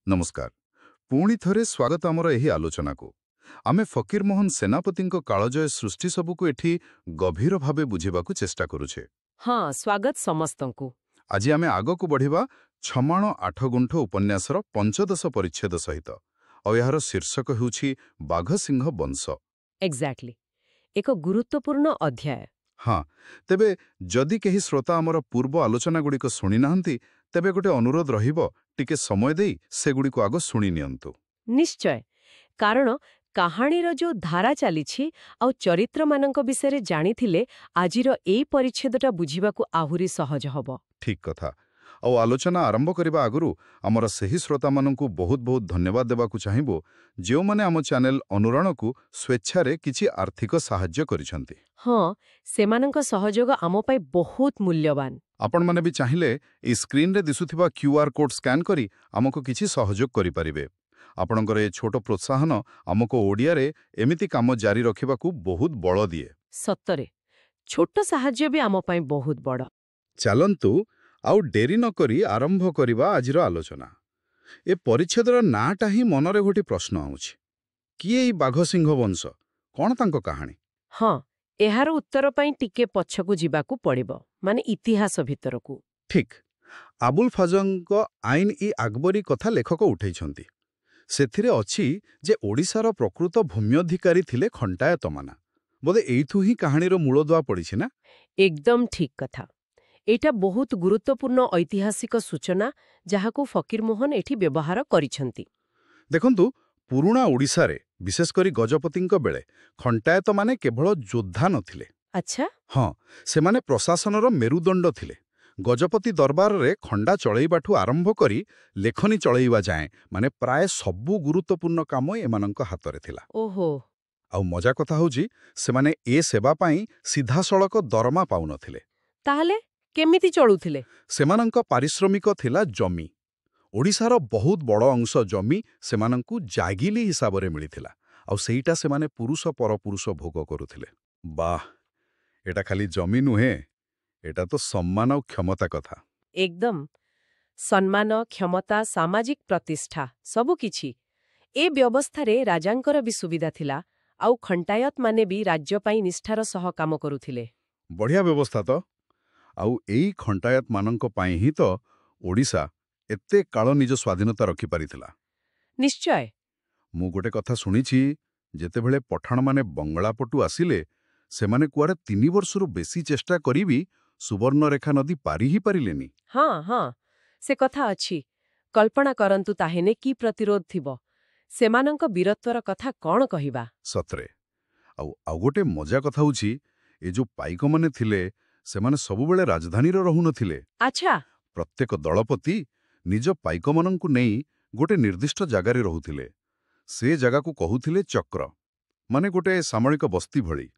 नमस्कार पुणी थरे स्वागत आमर एही आलोचना को आमे फकीरमोहन सेनापतिंको कालजय सृष्टि सबुको एठी गभीर भावे बुझिबाकु चेष्टा करुछे। हाँ स्वागत समस्तंकु। आज आमे आगकु बढ़िबा छमाण आठ गुंठ उपन्यासर 15 परिच्छेद सहित और यार शीर्षक हेउछि बाघ सिंह वंश। एक्जाक्टली एक गुरुत्वपूर्ण अध्याय। हाँ तेबे जदि केही श्रोता आमर पूर्व आलोचना गुड़िक शुणी नाहंती तेबे गोटे अनुरोध रहिबो टिके समय देई सेगुड़िको आगो शुणी नियंतु। निश्चय कारण काहाणीर जो धारा चलीछि आउ चरित्र मानक विषय जानिथिले आजिर एई परिच्छेदटा बुझिबाकु आहुरी सहज हबो। ठीक कथा और आलोचना आरंभ करने आगु आमर सही श्रोता मानू बहुत बहुत धन्यवाद देवाकू चाहिबो जो माने आम चैनल अनुरण को स्वेच्छारे किछि आर्थिक साहाय्य करिसंती। हाँ सेमानंक सहयोग आम पाई बहुत मूल्यवान। आपण माने भी चाहिए ई स्क्रीन रे दिसुथिबा क्यूआर कोड स्कैन करी आमको किछि सहयोग करि परिबे। आपणकर ए छोट प्रोत्साहन आमको ओडिया रे एमिति काम जारी रखिबाकू बहुत बळ दिए। सत्तरे छोट साहाय्य भी आम पाई बहुत बड़। चलंतु आउ डेरी न करी आरंभ करिबा आजिर आलोचना। ए परिच्छेदर नाटा ही मनरे गोटे प्रश्न आउछि किए ई बाघ सिंह वंश कौन तांको कहानी। हाँ एहार उत्तर पाई टिके पछकु जिबाकू पड़िबो माने इतिहास भितरकू। ठीक आबुल फाजंको आईन इ आकबरी कथा लेखक उठैछंती। सेथिरे अछि जे ओडिसार प्रकृत भूम्यधिकारी थिले खंटायतमाना। बोधे एइथु ही कहानीर मूलदुआ पड़िछि ना। एकदम ठीक कथा। एटा बहुत गुरुत्वपूर्ण ऐतिहासिक सूचना जहाकू फकीरमोहन एठी व्यवहार करिछंती। देखंतु पुरुणा ओडिसा रे विशेष करी गजपतिंको बेले खंटायत माने केवल योद्धा नथिले। अच्छा हाँ सेमाने प्रशासनर मेरुदंड थिले। गजपति दरबार रे खंडा चलैबाठू आरंभ करी लेखनी चलैबा जाए माने प्राय सबु गुरुत्वपूर्ण काम एमानंक हातरे थिला। ओहो आउ मजा कथा होउची सेमाने ए सेवा पाई सीधा सड़क दरमा पाउ नथिले। ताहले केमिति चलुथिले? सेमानंक पारिश्रमिक थिला जमी। ओडिसार बहुत बड़ अंश जमी सेमानंकु जागिली हिसाब रे मिलिथिला आउ सेईटा सेमाने पुरुष पर पुरुष भोग करुथिले। वाह एटा खाली जमी नुहे एटा तो सम्मान और क्षमता कथा। एकदम सम्मान क्षमता सामाजिक प्रतिष्ठा सबु किछि ए व्यवस्था रे राजांकर भी सुविधा थिला आउ खंटायत माने भी राज्य पाई निष्ठार सह काम करुथिले। बढ़िया व्यवस्था तो आउ एई खंटायत मानंक पाई ही तो ओडिसा एते काल निज स्वाधीनता रखि पारिथिला। निश्चय मु गोटे कथा सुनिछि जेते बेले पठाण माने बंगला पटु आसिले सेमाने कुआरे 3 वर्षरु बेसी चेष्टा करिबी सुवर्ण रेखा नदी पारी ही पारिलेनी। हाँ हाँ से कथा अछि। कल्पना करंतु ताहेने की प्रतिरोध थिबो सेमानंक वीरत्वर कथा कौन कहिबा। सत्रे आउ गोटे मजा कथा होछि ए जो पाइक माने थिले सेमाने सबु बेले राजधानी रो रहु नथिले। अच्छा प्रत्येक दलपति निज पाइक मानंकु नेई गोटे निर्दिष्ट जगारे रहुथिले। से जगह को कहुथिले चक्र माने गोटे सामरिक बस्ती भଳି।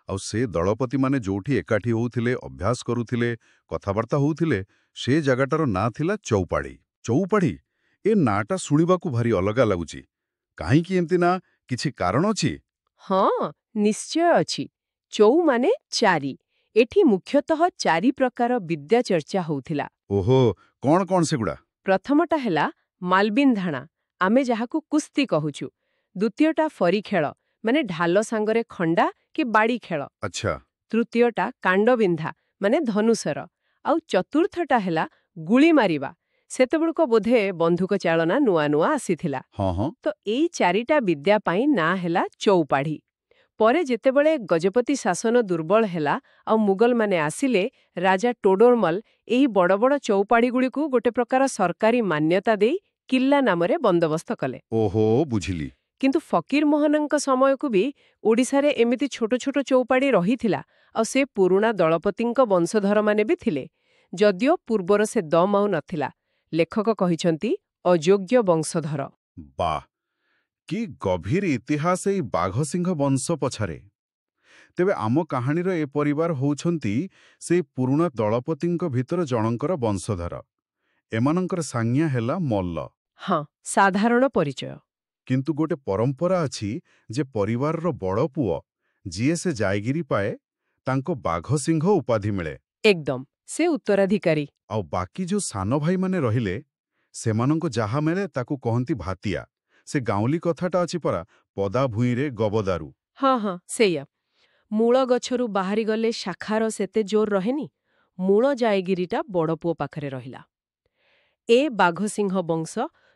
आउ से दलपति माने जोठी एकाठी होउथिले अभ्यास करुथिले कथावार्ता होउथिले से जगाटार ना थिला चौपाड़ी। चौपाड़ी ए नाटा सुनिबाकू भारी अलगा लागुची काहे कि एमती ना किछि कारण अछि। हाँ निश्चय अछि। चौ माने चारि एठी मुख्यतः चारि प्रकार विद्या चर्चा होउथिला। ओहो कौन कौन सेगुड़ा? प्रथमटा हेला मालबिंधाणा आमे जहाकू कुस्ती कहूछु। द्वितीयटा फरी खेल माने ढाल सांगरे खंडा कि बाड़ी खेल। अच्छा तृतीयटा कांडबिंधा माने धनुषर आउ चतुर्थटा हेला गुली मारिबा सेतेबेलको बोधे बंधुक चालना नुआ नुआ आसीथिला। हाँ हाँ तो एई चारिटा विद्या पाई ना हेला चौपाढ़ी। परे जेतेबेले गजपति शासन दुर्बल हेला आउ मुगल माने आसिले राजा टोडरमल एही बड़ बड़ चौपाढ़ी गुड़ी को गोटे प्रकार सरकारी मान्यता देई किल्ला नामरे बंदोबस्त कले। ओहो बुझिली। किंतु फकीर मोहनंक समय को भी ओडिसा रे एमिति छोट छोट चौपाढ़ी रहिथिला आउ से पुरुणा दलपतिंक वंशधर माने भी थिले जदियो पूर्वर से दम आउ नथिला। लेखक कहिसंती अयोग्य वंशधर। वाह कि गभीर इतिहास एई बाघ सिंह वंश पछारे। तेबे आम कहानीर ए परिवार होउछंती से पुरुणा दलपतिंक भितर जणंकर वंशधर। एमानंकर सांज्ञा हेला मल्ल। हाँ साधारण परिचय। किंतु गोटे परंपरा अछि जे परिवार रो बड़ पुओ जीए से जायगिरी पाए तांको बाघ सिंह उपाधि मिले। एकदम से उत्तराधिकारी। आउ बाकी जो सान भाई माने रहिले ସେମାନଙ୍କୁ ଯାହା ମିଳେ ତାକୁ କହନ୍ତି ଭାତିଆ। ସେ ଗାଉଁଲି କଥାଟା ଅଛି ପରା, ପଦା ଭୂଇଁରେ ଗବଦାରୁ। ହଁ ସେଇଆ। ମୂଳ ଗଛରୁ ବାହାରିଗଲେ ଶାଖାର ସେତେ ଜୋର ରହେନି। ମୂଳ ଜାୟଗିରିଟା ବଡ଼ପୁଅ ପାଖରେ ରହିଲା। ଏ ବାଘସିଂହ ବଂଶ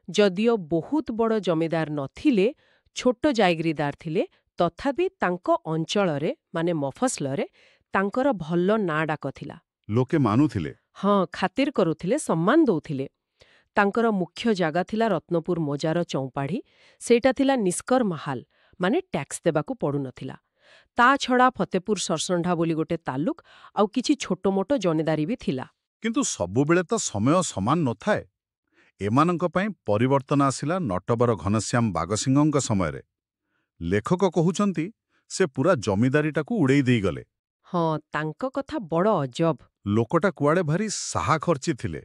ଯଦିଓ ବହୁତ ବଡ଼ ଜମିଦାର ନଥିଲେ, ଛୋଟ ଜାୟଗିରିଦାର ଥିଲେ, ତଥାପି ତାଙ୍କ ଅଞ୍ଚଳରେ ମାନେ ମଫସଲରେ ତାଙ୍କର ଭଲ ନାଁ ଡାକ ଥିଲା। ଲୋକେ ମାନୁଥିଲେ। ହଁ, ଖାତିର କରୁଥିଲେ, ସମ୍ମାନ ଦଉଥିଲେ। ତାଙ୍କର ମୁଖ୍ୟ ଜାଗା ଥିଲା ରତ୍ନପୁର ମୋଜାର ଚଉପାଢ଼ୀ। ସେଇଟା ଥିଲା ନିଷ୍କର ମାହାଲ, ମାନେ ଟ୍ୟାକ୍ସ ଦେବାକୁ ପଡ଼ୁନଥିଲା। ତା ଛଡ଼ା ଫତେପୁର ସରସଣ୍ଡା ବୋଲି ଗୋଟେ ତାଲୁକ ଆଉ କିଛି ଛୋଟମୋଟ ଜମିଦାରୀ ବି ଥିଲା। କିନ୍ତୁ ସବୁବେଳେ ତ ସମୟ ସମାନ ନଥାଏ। ଏମାନଙ୍କ ପାଇଁ ପରିବର୍ତ୍ତନ ଆସିଲା ନଟବର ଘନଶ୍ୟାମ ବାଘସିଂହଙ୍କ ସମୟରେ। ଲେଖକ କହୁଛନ୍ତି ସେ ପୁରା ଜମିଦାରୀଟାକୁ ଉଡ଼େଇ ଦେଇଗଲେ। ହଁ, ତାଙ୍କ କଥା ବଡ଼ ଅଜବ। ଲୋକଟା କୁଆଡ଼େ ଭାରି ସାହା ଖର୍ଚ୍ଚି ଥିଲେ।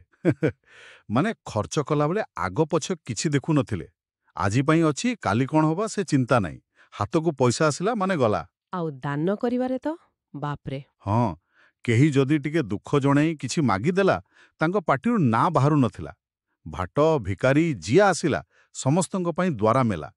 ମାନେ ଖର୍ଚ୍ଚ କଲାବେଳେ ଆଗ ପଛ କିଛି ଦେଖୁନଥିଲେ। ଆଜି ପାଇଁ ଅଛି, କାଲି କ'ଣ ହବ ସେ ଚିନ୍ତା ନାହିଁ। ହାତକୁ ପଇସା ଆସିଲା ମାନେ ଗଲା। ଆଉ ଦାନ କରିବାରେ ତ ବାପରେ। ହଁ, କେହି ଯଦି ଟିକେ ଦୁଃଖ ଜଣେଇ କିଛି ମାଗିଦେଲା, ତାଙ୍କ ପାଟିରୁ ନାଁ ବାହାରୁ ନଥିଲା। ଭାଟ ଭିକାରୀ ଯିଏ ଆସିଲା ସମସ୍ତଙ୍କ ପାଇଁ ଦ୍ୱାର ମେଲା।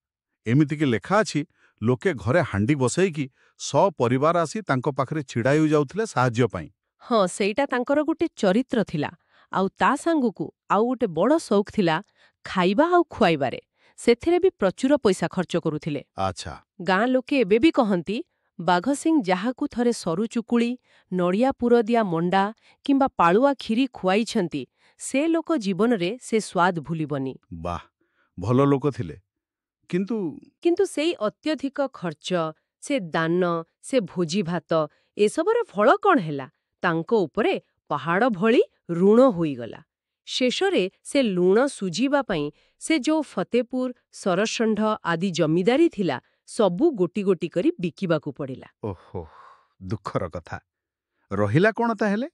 ଏମିତିକି ଲେଖା ଅଛି, ଲୋକେ ଘରେ ହାଣ୍ଡି ବସେଇକି ସପରିବାର ଆସି ତାଙ୍କ ପାଖରେ ଛିଡ଼ା ହୋଇଯାଉଥିଲେ ସାହାଯ୍ୟ ପାଇଁ। ହଁ, ସେଇଟା ତାଙ୍କର ଗୋଟେ ଚରିତ୍ର ଥିଲା। ଆଉ ତା ସାଙ୍ଗକୁ ଆଉ ଗୋଟେ ବଡ଼ ସଉକ ଥିଲା ଖାଇବା ଆଉ ଖୁଆଇବାରେ। ସେଥିରେ ବି ପ୍ରଚୁର ପଇସା ଖର୍ଚ୍ଚ କରୁଥିଲେ। ଆଚ୍ଛା। ଗାଁ ଲୋକେ ଏବେ ବି କହନ୍ତି, ବାଘସିଂ ଯାହାକୁ ଥରେ ସରୁ ଚୁକୁଳି, ନଡ଼ିଆ ପୁରଦିଆ ମଣ୍ଡା କିମ୍ବା ପାଳୁଆ କ୍ଷୀରି ଖୁଆଇଛନ୍ତି, ସେ ଲୋକ ଜୀବନରେ ସେ ସ୍ୱାଦ ଭୁଲିବନି। ବାଃ, ଭଲ ଲୋକ ଥିଲେ। କିନ୍ତୁ ସେଇ ଅତ୍ୟଧିକ ଖର୍ଚ୍ଚ, ସେ ଦାନ, ସେ ଭୋଜିଭାତ, ଏସବୁର ଫଳ କ'ଣ ହେଲା? ତାଙ୍କ ଉପରେ ପାହାଡ଼ ଭଳି ଋଣ ହୋଇଗଲା। ଶେଷରେ ସେ ଲୁଣ ସୁଝିବା ପାଇଁ ସେ ଯୋଉ ଫତେପୁର, ସରଷଣ୍ଢ ଆଦି ଜମିଦାରୀ ଥିଲା, ସବୁ ଗୋଟି ଗୋଟି କରି ବିକିବାକୁ ପଡ଼ିଲା। ଓହୋ, ଦୁଃଖର କଥା। ରହିଲା କ'ଣ ତାହେଲେ?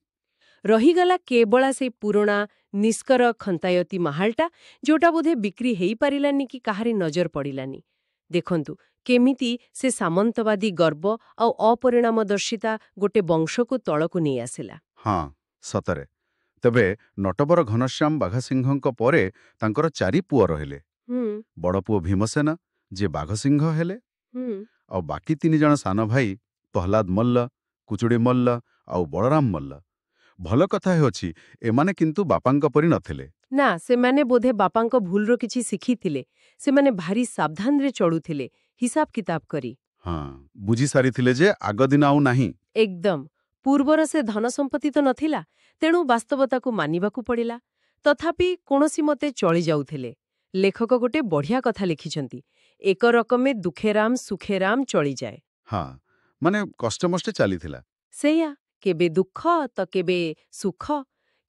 ରହିଗଲା କେବଳ ସେଇ ପୁରୁଣା ନିଷ୍କର ଖନ୍ତାୟତୀ ମାହାଲଟା, ଯୋଉଟା ବୋଧେ ବିକ୍ରି ହେଇପାରିଲାନି କି କାହାରି ନଜର ପଡ଼ିଲାନି। ଦେଖନ୍ତୁ କେମିତି ସେ ସାମନ୍ତବାଦୀ ଗର୍ବ ଆଉ ଅପରିଣାମଦର୍ଶିତା ଗୋଟେ ବଂଶକୁ ତଳକୁ ନେଇ ଆସିଲା। ହଁ, ସତରେ। ତେବେ ନଟବର ଘନଶ୍ୟାମ ବାଘସିଂହଙ୍କ ପରେ ତାଙ୍କର 4 ପୁଅ ରହିଲେ। ବଡ଼ ପୁଅ ଭୀମସେନ, ଯିଏ ବାଘସିଂହ ହେଲେ। ଆଉ ବାକି 3 ଜଣ ସାନ ଭାଇ ପ୍ରହ୍ଲାଦ ମଲ୍ଲ, କୁଚୁଡ଼ି ମଲ୍ଲ ଆଉ ବଳରାମ ମଲ୍ଲ। ଭଲ କଥା ହେଉଛି, ଏମାନେ କିନ୍ତୁ ବାପାଙ୍କ ପରି ନଥିଲେ। ନା, ସେମାନେ ବୋଧେ ବାପାଙ୍କ ଭୁଲର କିଛି ଶିଖିଥିଲେ। ସେମାନେ ଭାରି ସାବଧାନରେ ଚଳୁଥିଲେ, ହିସାବ କିତାବ କରି। ହଁ, ବୁଝି ସାରିଥିଲେ ଯେ ଆଗଦିନ ଆଉ ନାହିଁ। ଏକଦମ। ପୂର୍ବର ସେ ଧନ ସମ୍ପତ୍ତି ତ ନଥିଲା, ତେଣୁ ବାସ୍ତବତାକୁ ମାନିବାକୁ ପଡ଼ିଲା। ତଥାପି କୌଣସି ମତେ ଚଳି ଯାଉଥିଲେ। ଲେଖକ ଗୋଟେ ବଢ଼ିଆ କଥା ଲେଖିଛନ୍ତି, ଏକ ରକମେ ଦୁଃଖେରାମ ସୁଖେରାମ ଚଳିଯାଏ। ହଁ, ମାନେ କଷ୍ଟମଷ୍ଟେ ଚାଲିଥିଲା। ସେଇଆ, କେବେ ଦୁଃଖ ତ କେବେ ସୁଖ।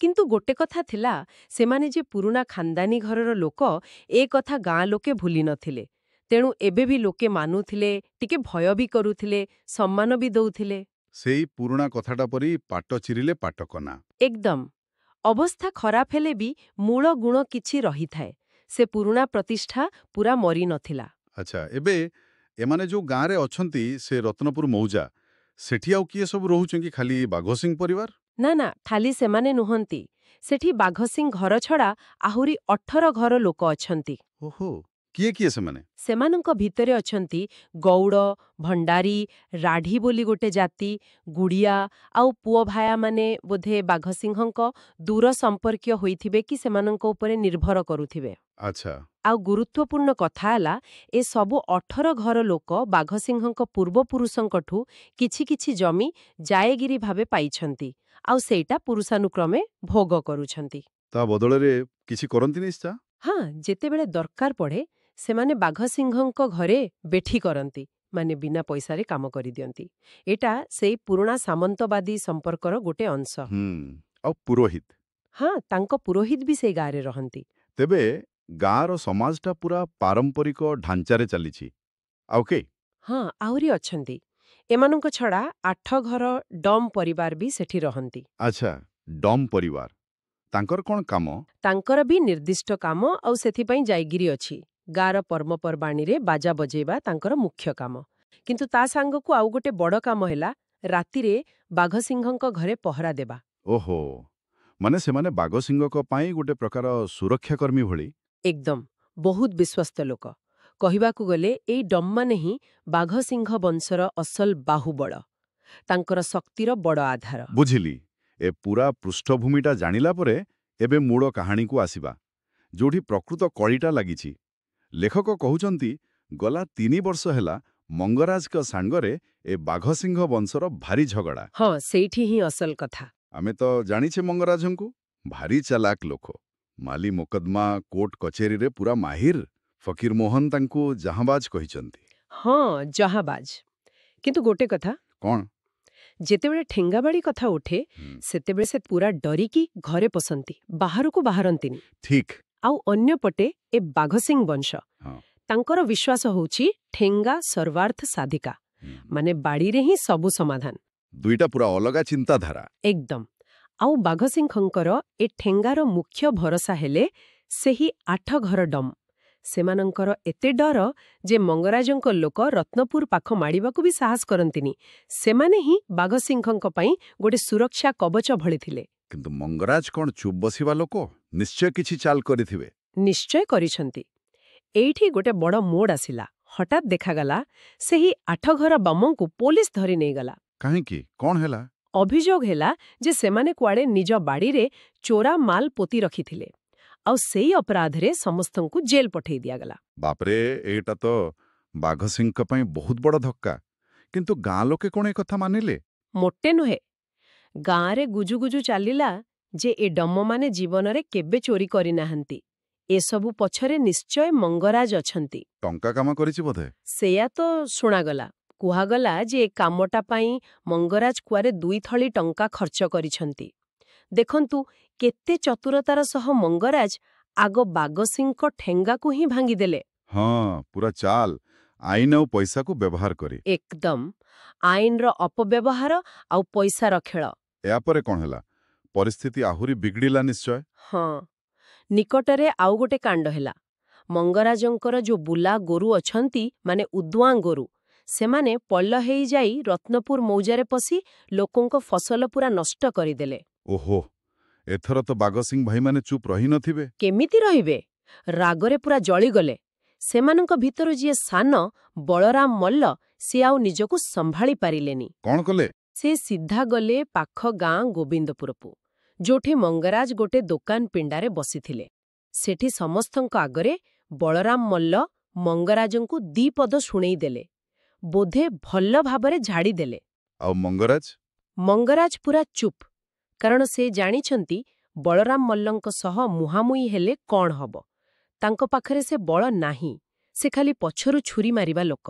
କିନ୍ତୁ ଗୋଟେ କଥା ଥିଲା, ସେମାନେ ଯେ ପୁରୁଣା ଖାନଦାନୀ ଘରର ଲୋକ, ଏ କଥା ଗାଁ ଲୋକେ ଭୁଲି ନଥିଲେ। ତେଣୁ ଏବେ ବି ଲୋକେ ମାନୁଥିଲେ, ଟିକେ ଭୟ ବି କରୁଥିଲେ, ସମ୍ମାନ ବି ଦଉଥିଲେ। ସେଇ ପୁରୁଣା କଥାଟା ପରି ପାଟ ଚିରିଲେ ପାଟ କନା। ଏକଦମ। ଅବସ୍ଥା ଖରାପ ହେଲେ ବି ମୂଳ ଗୁଣ କିଛି ରହିଥାଏ। ସେ ପୁରୁଣା ପ୍ରତିଷ୍ଠା ପୁରା ମରି ନଥିଲା। ଆଚ୍ଛା, ଏବେ ଏମାନେ ଯୋଉ ଗାଁରେ ଅଛନ୍ତି, ସେ ରତ୍ନପୁର ମୌଜା, ସେଠି ଆଉ କିଏ ସବୁ ରହୁଛନ୍ତି କି? ଖାଲି ବାଘସିଂ ପରିବାର? ନା, ଖାଲି ସେମାନେ ନୁହନ୍ତି। ସେଠି ବାଘସିଂ ଘର ଛଡ଼ା ଆହୁରି 18 ଘର ଲୋକ ଅଛନ୍ତି। ଓହୋ, କିଏ କିଏ ସେମାନେ? ସେମାନଙ୍କ ଭିତରେ ଅଛନ୍ତି ଗୌଡ଼, ଭଣ୍ଡାରୀ, ରାଢ଼ୀ ବୋଲି ଗୋଟେ ଜାତି, ଗୁଡ଼ିଆ ଆଉ ପୁଅ ଭାୟାମାନେ ବୋଧେ ବାଘସିଂହଙ୍କ ଦୂର ସମ୍ପର୍କୀୟ ହୋଇଥିବେ କି ସେମାନଙ୍କ ଉପରେ ନିର୍ଭର କରୁଥିବେ। ଆଚ୍ଛା। ଆଉ ଗୁରୁତ୍ୱପୂର୍ଣ୍ଣ କଥା ହେଲା, ଏ ସବୁ 18 ଘର ଲୋକ ବାଘସିଂହଙ୍କ ପୂର୍ବପୁରୁଷଙ୍କଠୁ କିଛି କିଛି ଜମି ଜାୟଗିରି ଭାବେ ପାଇଛନ୍ତି, ଆଉ ସେଇଟା ପୁରୁଷାନୁକ୍ରମେ ଭୋଗ କରୁଛନ୍ତି। ତା ବଦଳରେ କିଛି କରନ୍ତି ନିଶ୍ଚୟ? ହଁ, ଯେତେବେଳେ ଦରକାର ପଡ଼େ ସେମାନେ ବାଘସିଂହଙ୍କ ଘରେ ବେଠି କରନ୍ତି, ମାନେ ବିନା ପଇସାରେ କାମ କରିଦିଅନ୍ତି। ଏଟା ସେଇ ପୁରୁଣା ସାମନ୍ତବାଦୀ ସମ୍ପର୍କର ଗୋଟେ ଅଂଶ। ଆଉ ପୁରୋହିତ? ହଁ, ତାଙ୍କ ପୁରୋହିତ ବି ସେଇ ଗାଁରେ ରହନ୍ତି। ତେବେ ଗାଁର ସମାଜଟା ପୁରା ପାରମ୍ପରିକ ଢାଞ୍ଚାରେ ଚାଲିଛି। ଆଉ କେ? ହଁ, ଆହୁରି ଅଛନ୍ତି। ଏମାନଙ୍କ ଛଡ଼ା 8 ଘର ଡମ୍ ପରିବାର ବି ସେଠି ରହନ୍ତି। ଆଚ୍ଛା, ଡମ୍ ପରିବାର। ତାଙ୍କର କ'ଣ କାମ? ତାଙ୍କର ବି ନିର୍ଦ୍ଦିଷ୍ଟ କାମ, ଆଉ ସେଥିପାଇଁ ଜାୟଗିରି ଅଛି। ଗାଁର ପର୍ବପର୍ବାଣୀରେ ବାଜା ବଜେଇବା ତାଙ୍କର ମୁଖ୍ୟ କାମ। କିନ୍ତୁ ତା ସାଙ୍ଗକୁ ଆଉ ଗୋଟେ ବଡ଼ କାମ ହେଲା, ରାତିରେ ବାଘସିଂହଙ୍କ ଘରେ ପହରା ଦେବା। ଓହୋ, ମାନେ ସେମାନେ ବାଘସିଂହଙ୍କ ପାଇଁ ଗୋଟେ ପ୍ରକାର ସୁରକ୍ଷାକର୍ମୀ ଭଳି। ଏକଦମ ବହୁତ ବିଶ୍ୱସ୍ତ ଲୋକ। କହିବାକୁ ଗଲେ ଏଇ ଡମ୍ମାନେ ହିଁ ବାଘସିଂହ ବଂଶର ଅସଲ ବାହୁବଳ, ତାଙ୍କର ଶକ୍ତିର ବଡ଼ ଆଧାର। ବୁଝିଲି। ଏ ପୁରା ପୃଷ୍ଠଭୂମିଟା ଜାଣିଲା ପରେ ଏବେ ମୂଳ କାହାଣୀକୁ ଆସିବା, ଯୋଉଠି ପ୍ରକୃତ କଳିଟା ଲାଗିଛି। ଲେଖକ କହୁଛନ୍ତି ଗଲା 3 ବର୍ଷ ହେଲା ମଙ୍ଗରାଜଙ୍କ ସାଙ୍ଗରେ ଏ ବାଘସିଂହ ବଂଶର ଭାରି ଝଗଡ଼ା। ହଁ, ସେଇଠି ହିଁ ଅସଲ କଥା। ଆମେ ତ ଜାଣିଛେ ମଙ୍ଗରାଜଙ୍କୁ, ଭାରି ଚାଲାକ ଲୋକ। ମାଲି ମୋକଦ୍ଦମା କୋର୍ଟ କଚେରୀରେ ପୁରା ମାହିର। ଫକୀର ମୋହନ ତାଙ୍କୁ ଜାହାବାଜ କହିଛନ୍ତି। ହଁ, ଜାହାବାଜ। କିନ୍ତୁ ଗୋଟେ କଥା, କ'ଣ? ଯେତେବେଳେ ଠେଙ୍ଗାବାଡ଼ି କଥା ଉଠେ ସେତେବେଳେ ସେ ପୁରା ଡରିକି ଘରେ ପଶନ୍ତି, ବାହାରକୁ ବାହାରନ୍ତିନି। ଠିକ୍। ଆଉ ଅନ୍ୟପଟେ ଏ ବାଘସିଂହ ବଂଶ, ତାଙ୍କର ବିଶ୍ୱାସ ହେଉଛି ଠେଙ୍ଗା ସର୍ବାର୍ଥ ସାଧିକା, ମାନେ ବାଡ଼ିରେ ହିଁ ସବୁ ସମାଧାନ। ଦୁଇଟା ପୁରା ଅଲଗା ଚିନ୍ତାଧାରା। ଏକଦମ। ଆଉ ବାଘସିଂହଙ୍କର ଏ ଠେଙ୍ଗାର ମୁଖ୍ୟ ଭରସା ହେଲେ ସେହି 8 ଘର ଡମ୍। ସେମାନଙ୍କର ଏତେ ଡର ଯେ ମଙ୍ଗରାଜଙ୍କ ଲୋକ ରତ୍ନପୁର ପାଖ ମାଡ଼ିବାକୁ ବି ସାହସ କରନ୍ତିନି। ସେମାନେ ହିଁ ବାଘସିଂହଙ୍କ ପାଇଁ ଗୋଟେ ସୁରକ୍ଷା କବଚ ଭଳି ଥିଲେ। କିନ୍ତୁ ମଙ୍ଗରାଜ କ'ଣ ଚୁପ୍ ବସିବା ଲୋକ? ନିଶ୍ଚୟ କିଛି ଚାଲ କରିଥିବେ। ନିଶ୍ଚୟ କରିଛନ୍ତି। ଏଇଠି ଗୋଟେ ବଡ଼ ମୋଡ଼ ଆସିଲା। ହଠାତ୍ ଦେଖାଗଲା ସେହି 8 ଘର ବାମଙ୍କୁ ପୋଲିସ ଧରି ନେଇଗଲା। କାହିଁକି? କ'ଣ ହେଲା? ଅଭିଯୋଗ ହେଲା ଯେ ସେମାନେ କୁଆଡ଼େ ନିଜ ବାଡ଼ିରେ ଚୋରା ମାଲ ପୋତି ରଖିଥିଲେ, ଆଉ ସେଇ ଅପରାଧରେ ସମସ୍ତଙ୍କୁ ଜେଲ୍ ପଠେଇ ଦିଆଗଲା। ବାପରେ, ଏଇଟା ତ ବାଘସିଂହଙ୍କ ପାଇଁ ବହୁତ ବଡ଼ ଧକ୍କା। କିନ୍ତୁ ଗାଁ ଲୋକେ କ'ଣ ଏ କଥା ମାନିଲେ? ମୋଟେ ନୁହେଁ। ଗାଁରେ ଗୁଜୁଗୁଜୁ ଚାଲିଲା ଯେ ଏ ଡମମାନେ ଜୀବନରେ କେବେ ଚୋରି କରିନାହାନ୍ତି। ଏସବୁ ପଛରେ ନିଶ୍ଚୟ ମଙ୍ଗରାଜ ଅଛନ୍ତି। ଟଙ୍କା କାମ କରିଛି ବୋଧେ? ସେଇଆ ତ ଶୁଣାଗଲା। କୁହାଗଲା ଯେ ଏ କାମଟା ପାଇଁ ମଙ୍ଗରାଜ କୁଆରେ 2 ଥଳି ଟଙ୍କା ଖର୍ଚ୍ଚ କରିଛନ୍ତି। ଦେଖନ୍ତୁ କେତେ ଚତୁରତାର ସହ ମଙ୍ଗରାଜ ଆଗ ବାଘସିଂହଙ୍କ ଠେଙ୍ଗାକୁ ହିଁ ଭାଙ୍ଗିଦେଲେ। ହଁ, ପୁରା ଚାଲ, ଆଇନ ଆଉ ପଇସାକୁ ବ୍ୟବହାର କରି। ଏକଦମ। ଆଇନର ଅପବ୍ୟବହାର ଆଉ ପଇସାର ଖେଳ। ଏହାପରେ କ'ଣ ହେଲା? ପରିସ୍ଥିତି ଆହୁରି ବିଗିଡ଼ିଲା ନିଶ୍ଚୟ। ହଁ, ନିକଟରେ ଆଉ ଗୋଟେ କାଣ୍ଡ ହେଲା। ମଙ୍ଗରାଜଙ୍କର ଯୋଉ ବୁଲା ଗୋରୁ ଅଛନ୍ତି, ମାନେ ଉଦୁଆଁ ଗୋରୁ, ସେମାନେ ପଲ୍ଲ ହେଇଯାଇ ରତ୍ନପୁର ମୌଜାରେ ପଶି ଲୋକଙ୍କ ଫସଲ ପୁରା ନଷ୍ଟ କରିଦେଲେ। ଓହୋ, ଏଥର ତ ବାଘସିଂହ ଭାଇମାନେ ଚୁପ୍ ରହିନଥିବେ। କେମିତି ରହିବେ? ରାଗରେ ପୁରା ଜଳିଗଲେ। ସେମାନଙ୍କ ଭିତରୁ ଯିଏ ସାନ, ବଳରାମ ମଲ୍ଲ, ସିଏ ଆଉ ନିଜକୁ ସମ୍ଭାଳି ପାରିଲେନି। କ'ଣ କଲେ? ସେ ସିଧା ଗଲେ ପାଖ ଗାଁ ଗୋବିନ୍ଦପୁରକୁ, ଯୋଉଠି ମଙ୍ଗରାଜ ଗୋଟେ ଦୋକାନ ପିଣ୍ଡାରେ ବସିଥିଲେ। ସେଠି ସମସ୍ତଙ୍କ ଆଗରେ ବଳରାମ ମଲ୍ଲ ମଙ୍ଗରାଜଙ୍କୁ 2 ପଦ ଶୁଣେଇ ଦେଲେ, ବୋଧେ ଭଲ ଭାବରେ ଝାଡ଼ିଦେଲେ। ଆଉ ମଙ୍ଗରାଜ? ମଙ୍ଗରାଜ ପୁରା ଚୁପ୍, କାରଣ ସେ ଜାଣିଛନ୍ତି ବଳରାମ ମଲ୍ଲଙ୍କ ସହ ମୁହାଁମୁହିଁ ହେଲେ କ'ଣ ହବ। ତାଙ୍କ ପାଖରେ ସେ ବଳ ନାହିଁ, ସେ ଖାଲି ପଛରୁ ଛୁରୀ ମାରିବା ଲୋକ।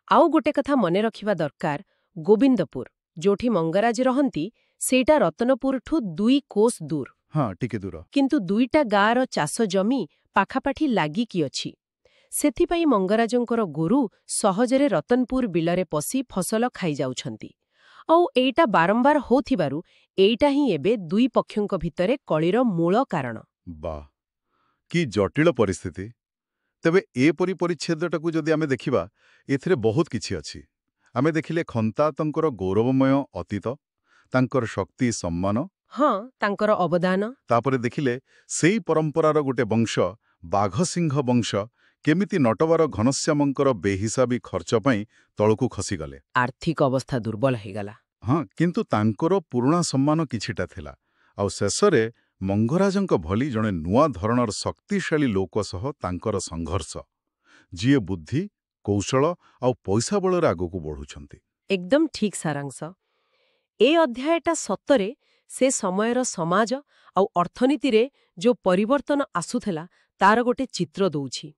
ଆଉ ଗୋଟେ କଥା ମନେ ରଖିବା ଦରକାର, ଗୋବିନ୍ଦପୁର, ଯୋଉଠି ମଙ୍ଗରାଜ ରହନ୍ତି, ସେଇଟା ରତନପୁରଠୁ 2 କୋଶ ଦୂର। ହଁ, ଟିକେ ଦୂର। କିନ୍ତୁ 2ଟା ଗାଁର ଚାଷ ଜମି ପାଖାପାଖି ଲାଗିକି ଅଛି। ସେଥିପାଇଁ ମଙ୍ଗରାଜଙ୍କର ଗୋରୁ ସହଜରେ ରତନପୁର ବିଲରେ ପଶି ଫସଲ ଖାଇଯାଉଛନ୍ତି। ଆଉ ଏଇଟା ବାରମ୍ବାର ହୋଉଥିବାରୁ ଏଇଟା ହିଁ ଏବେ 2 ପକ୍ଷଙ୍କ ଭିତରେ କଳିର ମୂଳ କାରଣ। ବାଃ, କି ଜଟିଳ ପରିସ୍ଥିତି! ତେବେ ଏପରି ପରିଚ୍ଛେଦଟାକୁ ଯଦି ଆମେ ଦେଖିବା, ଏଥିରେ ବହୁତ କିଛି ଅଛି। ଆମେ ଦେଖିଲେ ଖନ୍ତାତଙ୍କର ଗୌରବମୟ ଅତୀତ, ତାଙ୍କର ଶକ୍ତି ସମ୍ମାନ। ହଁ, ତାଙ୍କର ଅବଦାନ। ତାପରେ ଦେଖିଲେ ସେଇ ପରମ୍ପରାର ଗୋଟେ ବଂଶ, ବାଘସିଂହ ବଂଶ, କେମିତି ନଟବର ଘନଶ୍ୟାମଙ୍କର ବେହିସାବୀ ଖର୍ଚ୍ଚ ପାଇଁ ତଳକୁ ଖସିଗଲେ। ଆର୍ଥିକ ଅବସ୍ଥା ଦୁର୍ବଳ ହେଇଗଲା। ହଁ, କିନ୍ତୁ ତାଙ୍କର ପୁରୁଣା ସମ୍ମାନ କିଛିଟା ଥିଲା। ଆଉ ଶେଷରେ ମଙ୍ଗରାଜଙ୍କ ଭଳି ଜଣେ ନୂଆ ଧରଣର ଶକ୍ତିଶାଳୀ ଲୋକ ସହ ତାଙ୍କର ସଂଘର୍ଷ, ଯିଏ ବୁଦ୍ଧି, କୌଶଳ ଆଉ ପଇସା ବଳରେ ଆଗକୁ ବଢ଼ୁଛନ୍ତି। ଏକଦମ ଠିକ୍ ସାରାଂଶ। ଏ ଅଧ୍ୟାୟଟା ସତରେ ସେ ସମୟର ସମାଜ ଆଉ ଅର୍ଥନୀତିରେ ଯୋଉ ପରିବର୍ତ୍ତନ ଆସୁଥିଲା, ତାର ଗୋଟେ ଚିତ୍ର ଦଉଛି।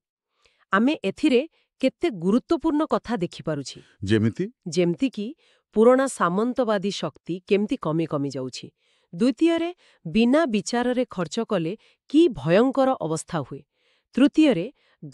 ଆମେ ଏଥିରେ କେତେ ଗୁରୁତ୍ୱପୂର୍ଣ୍ଣ କଥା ଦେଖିପାରୁଛି। ଯେମିତିକି ପୁରୁଣା ସାମନ୍ତବାଦୀ ଶକ୍ତି କେମିତି କମି କମି ଯାଉଛି। ଦ୍ୱିତୀୟରେ, ବିନା ବିଚାରରେ ଖର୍ଚ୍ଚ କଲେ କି ଭୟଙ୍କର ଅବସ୍ଥା ହୁଏ। ତୃତୀୟରେ,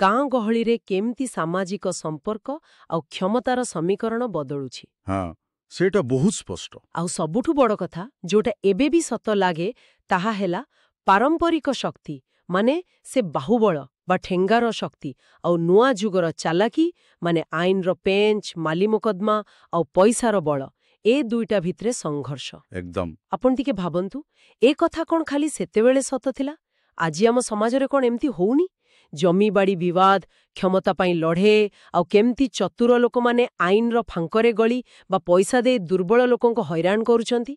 ଗାଁ ଗହଳିରେ କେମିତି ସାମାଜିକ ସମ୍ପର୍କ ଆଉ କ୍ଷମତାର ସମୀକରଣ ବଦଳୁଛି। ହଁ, ସେଇଟା ବହୁତ ସ୍ପଷ୍ଟ। ଆଉ ସବୁଠୁ ବଡ଼ କଥା, ଯୋଉଟା ଏବେ ବି ସତ ଲାଗେ, ତାହା ହେଲା ପାରମ୍ପରିକ ଶକ୍ତି, ମାନେ ସେ ବାହୁବଳ ବା ଠେଙ୍ଗାର ଶକ୍ତି, ଆଉ ନୂଆ ଯୁଗର ଚାଲାକି, ମାନେ ଆଇନର ପେଞ୍ଚ, ମାଲି ମୋକଦ୍ଦମା ଆଉ ପଇସାର ବଳ, ଏ ଦୁଇଟା ଭିତରେ ସଂଘର୍ଷ। ଏକଦମ। ଆପଣ ଟିକେ ଭାବନ୍ତୁ, ଏ କଥା କ'ଣ ଖାଲି ସେତେବେଳେ ସତ ଥିଲା? ଆଜି ଆମ ସମାଜରେ କ'ଣ ଏମିତି ହଉନି? ଜମିବାଡ଼ି ବିବାଦ, କ୍ଷମତା ପାଇଁ ଲଢ଼େଇ, ଆଉ କେମିତି ଚତୁର ଲୋକମାନେ ଆଇନର ଫାଙ୍କରେ ଗଳି ବା ପଇସା ଦେଇ ଦୁର୍ବଳ ଲୋକଙ୍କୁ ହଇରାଣ କରୁଛନ୍ତି।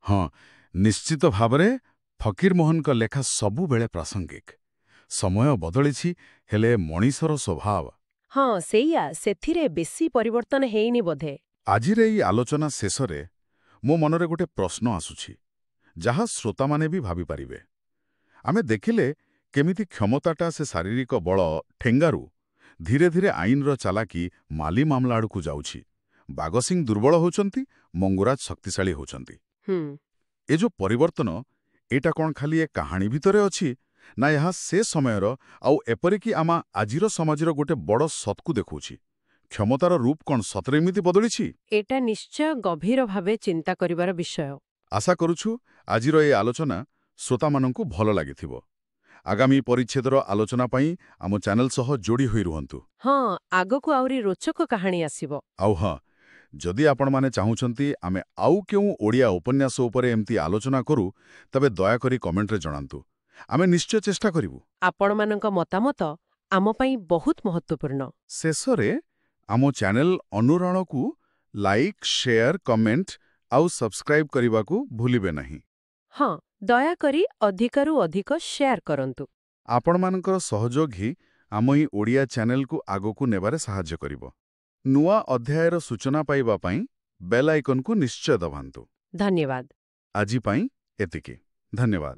ହଁ, ନିଶ୍ଚିତ ଭାବରେ ଫକୀରମୋହନଙ୍କ ଲେଖା ସବୁବେଳେ ପ୍ରାସଙ୍ଗିକ। ସମୟ ବଦଳିଛି, ହେଲେ ମଣିଷର ସ୍ୱଭାବ। ହଁ, ସେଇଆ, ସେଥିରେ ବେଶୀ ପରିବର୍ତ୍ତନ ହେଇନି ବୋଧେ। ଆଜିର ଏଇ ଆଲୋଚନା ଶେଷରେ ମୋ ମନରେ ଗୋଟେ ପ୍ରଶ୍ନ ଆସୁଛି, ଯାହା ଶ୍ରୋତାମାନେ ବି ଭାବିପାରିବେ। ଆମେ ଦେଖିଲେ କେମିତି କ୍ଷମତାଟା ସେ ଶାରୀରିକ ବଳ ଠେଙ୍ଗାରୁ ଧୀରେ ଧୀରେ ଆଇନର ଚାଲାକି ମାଲି ମାମଲା ଆଡ଼କୁ ଯାଉଛି। ବାଗସିଂ ଦୁର୍ବଳ ହେଉଛନ୍ତି, ମଙ୍ଗୁରାଜ ଶକ୍ତିଶାଳୀ ହେଉଛନ୍ତି। ଏ ଯୋଉ ପରିବର୍ତ୍ତନ, ଏଇଟା କ'ଣ ଖାଲି ଏ କାହାଣୀ ଭିତରେ ଅଛି, ନା ଏହା ସେ ସମୟର ଆଉ ଏପରିକି ଆମ ଆଜିର ସମାଜର ଗୋଟେ ବଡ଼ ସତ୍କୁ ଦେଖାଉଛି? କ୍ଷମତାର ରୂପ କ'ଣ ସତରେ ଏମିତି ବଦଳିଛି? ଏଇଟା ନିଶ୍ଚୟ ଗଭୀର ଭାବେ ଚିନ୍ତା କରିବାର ବିଷୟ। ଆଶା କରୁଛୁ ଆଜିର ଏ ଆଲୋଚନା ଶ୍ରୋତାମାନଙ୍କୁ ଭଲ ଲାଗିଥିବ। ଆଗାମୀ ପରିଚ୍ଛେଦର ଆଲୋଚନା ପାଇଁ ଆମ ଚ୍ୟାନେଲ ସହ ଯୋଡ଼ି ହୋଇ ରୁହନ୍ତୁ। ହଁ, ଆଗକୁ ଆହୁରି ରୋଚକ କାହାଣୀ ଆସିବ। ଆଉ ହଁ, ଯଦି ଆପଣମାନେ ଚାହୁଁଛନ୍ତି ଆମେ ଆଉ କେଉଁ ଓଡ଼ିଆ ଉପନ୍ୟାସ ଉପରେ ଏମିତି ଆଲୋଚନା କରୁ, ତେବେ ଦୟାକରି କମେଣ୍ଟରେ ଜଣାନ୍ତୁ। ଆମେ ନିଶ୍ଚୟ ଚେଷ୍ଟା କରିବୁ। ଆପଣମାନଙ୍କ ମତାମତ ଆମ ପାଇଁ ବହୁତ ମହତ୍ତ୍ୱପୂର୍ଣ୍ଣ। ଶେଷରେ ଆମ ଚ୍ୟାନେଲ ଅନୁରଣକୁ ଲାଇକ୍, ସେୟାର, କମେଣ୍ଟ ଆଉ ସବସ୍କ୍ରାଇବ କରିବାକୁ ଭୁଲିବେ ନାହିଁ। ହଁ, ଦୟାକରି ଅଧିକରୁ ଅଧିକ ସେୟାର କରନ୍ତୁ। ଆପଣମାନଙ୍କର ସହଯୋଗ ହିଁ ଆମ ଏହି ଓଡ଼ିଆ ଚ୍ୟାନେଲକୁ ଆଗକୁ ନେବାରେ ସାହାଯ୍ୟ କରିବ। ନୂଆ ଅଧ୍ୟାୟର ସୂଚନା ପାଇବା ପାଇଁ ବେଲ୍ ଆଇକନକୁ ନିଶ୍ଚୟ ଦବାନ୍ତୁ। ଧନ୍ୟବାଦ। ଆଜି ପାଇଁ ଏତିକି। ଧନ୍ୟବାଦ।